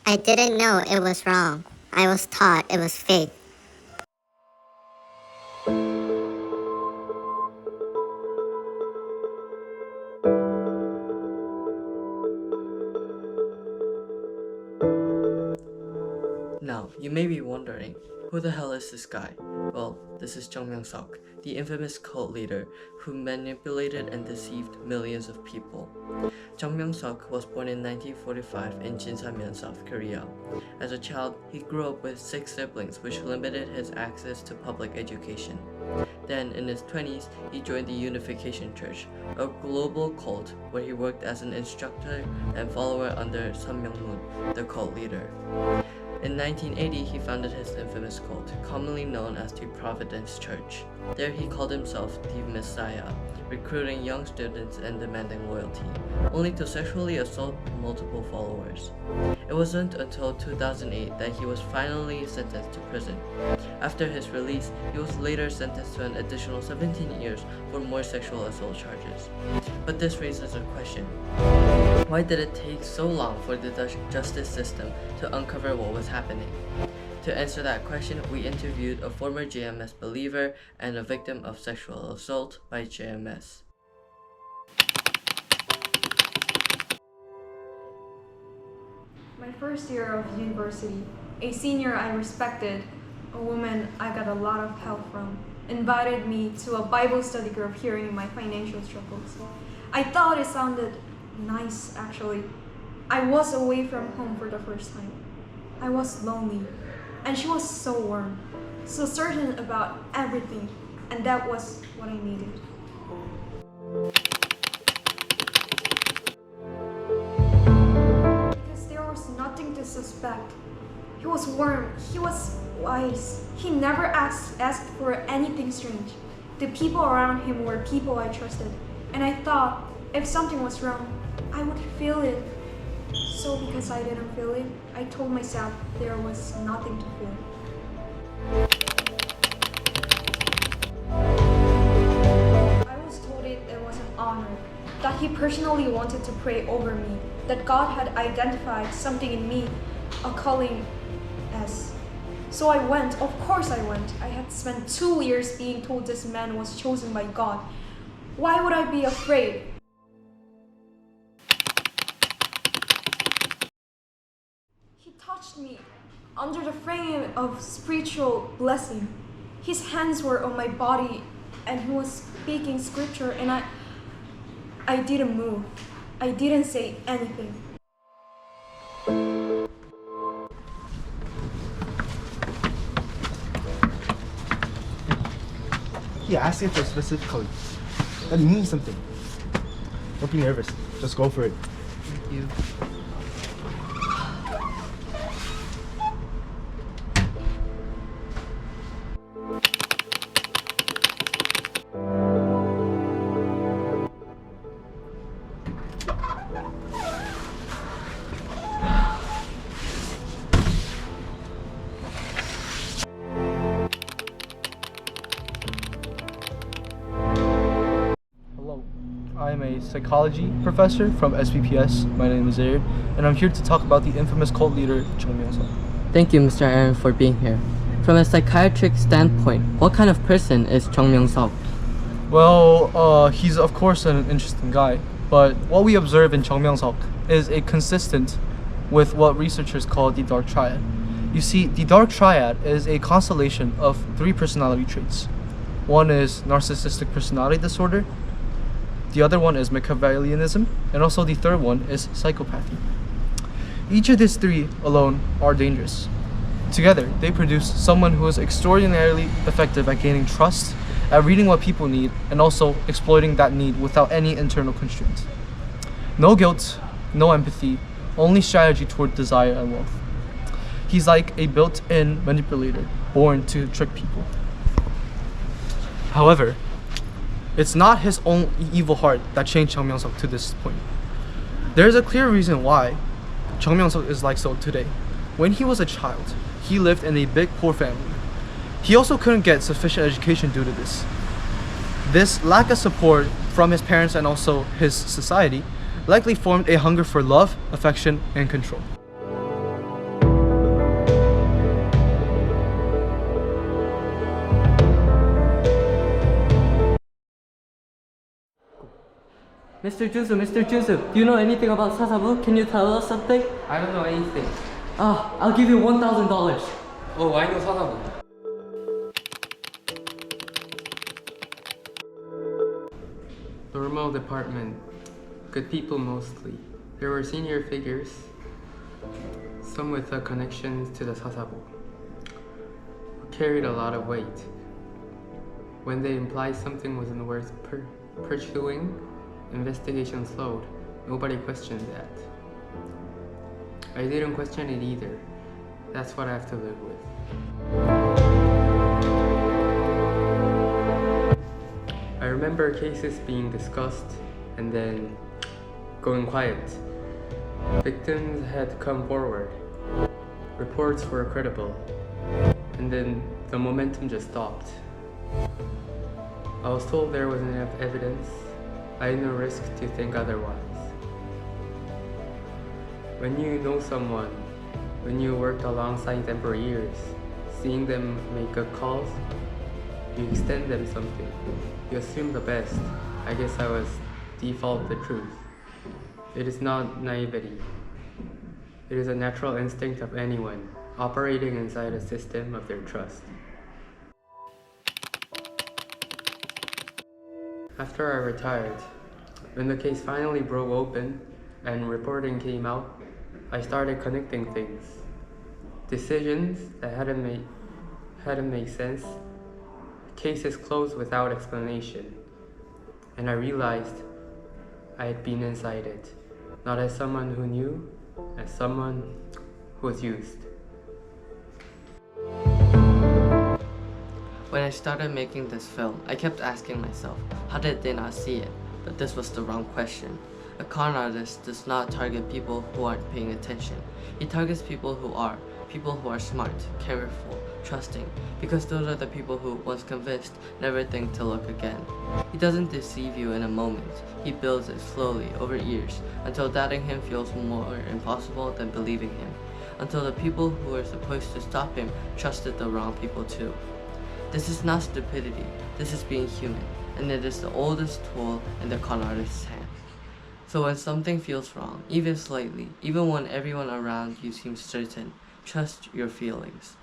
I didn't know it was wrong. I was taught it was faith. Now, you may be wondering, who the hell is this guy? Well, this is Chung Myung-sok, the infamous cult leader who manipulated and deceived millions of people. Chung Myung-sok was born in 1945 in Jinsamyeon, South Korea. As a child, he grew up with 6 siblings, which limited his access to public education. Then, in his 20s, he joined the Unification Church, a global cult where he worked as an instructor and follower under Sun Myung-moon, the cult leader. In 1980, he founded his infamous cult, commonly known as the Providence Church. There he called himself the Messiah, recruiting young students and demanding loyalty, only to sexually assault multiple followers. It wasn't until 2008 that he was finally sentenced to prison. After his release, he was later sentenced to an additional 17 years for more sexual assault charges. But this raises a question. Why did it take so long for the justice system to uncover what was happening? To answer that question, we interviewed a former JMS believer and a victim of sexual assault by JMS. My first year of university, a senior I respected, a woman I got a lot of help from, invited me to a Bible study group hearing my financial struggles. I thought it sounded nice, actually. I was away from home for the first time. I was lonely, and she was so warm, so certain about everything, and that was what I needed. Because there was nothing to suspect. He was warm, he was wise. He never asked for anything strange. The people around him were people I trusted, and I thought if something was wrong, I would feel it. So because I didn't feel it, I told myself there was nothing to feel. I was told it was an honor, that he personally wanted to pray over me, that God had identified something in me, a calling as. So I went, of course I went. I had spent 2 years being told this man was chosen by God. Why would I be afraid? He touched me under the frame of spiritual blessing. His hands were on my body and he was speaking scripture, and I didn't move. I didn't say anything. Yeah, ask it specifically. That means something. Don't be nervous. Just go for it. Thank you. Hello, I'm a psychology professor from SPPS. My name is Aaron, and I'm here to talk about the infamous cult leader, Chung Myung-sok. Thank you, Mr. Aaron, for being here. From a psychiatric standpoint, what kind of person is Chung Myung-sok? Well, he's of course an interesting guy, but what we observe in Chung Myung-sok is a consistent with what researchers call the Dark Triad. You see, the Dark Triad is a constellation of 3 personality traits. One is narcissistic personality disorder, the other one is Machiavellianism, and also the third one is psychopathy. Each of these 3 alone are dangerous. Together, they produce someone who is extraordinarily effective at gaining trust, at reading what people need, and also exploiting that need without any internal constraints. No guilt, no empathy, only strategy toward desire and wealth. He's like a built-in manipulator, born to trick people. However, it's not his own evil heart that changed Chung Myung-sok to this point. There is a clear reason why Chung Myung-sok is like so today. When he was a child, he lived in a big poor family. He also couldn't get sufficient education due to this. This lack of support from his parents and also his society likely formed a hunger for love, affection, and control. Mr. Jusu, do you know anything about Sasabu? Can you tell us something? I don't know anything. I'll give you $1,000. Oh, I know 사사부. Normal department. Good people mostly. There were senior figures, some with a connection to the sasabu, who carried a lot of weight. When they implied something wasn't worth pursuing, investigation slowed. Nobody questioned that. I didn't question it either. That's what I have to live with. I remember cases being discussed and then going quiet. Victims had come forward. Reports were credible. And then the momentum just stopped. I was told there wasn't enough evidence. I had no risk to think otherwise. When you know someone, when you worked alongside them for years, seeing them make good calls, you extend them something. You assume the best. I guess I was default the truth. It is not naivety. It is a natural instinct of anyone operating inside a system of their trust. After I retired, when the case finally broke open and reporting came out, I started connecting things. Decisions that hadn't made sense, cases closed without explanation. And I realized I had been inside it, not as someone who knew, as someone who was used. When I started making this film, I kept asking myself, how did they not see it? But this was the wrong question. A con artist does not target people who aren't paying attention. He targets people who are smart, careful, trusting, because those are the people who, once convinced, never think to look again. He doesn't deceive you in a moment. He builds it slowly, over years, until doubting him feels more impossible than believing him, until the people who are supposed to stop him trusted the wrong people too. This is not stupidity, this is being human, and it is the oldest tool in the con artist's hand. So when something feels wrong, even slightly, even when everyone around you seems certain, trust your feelings.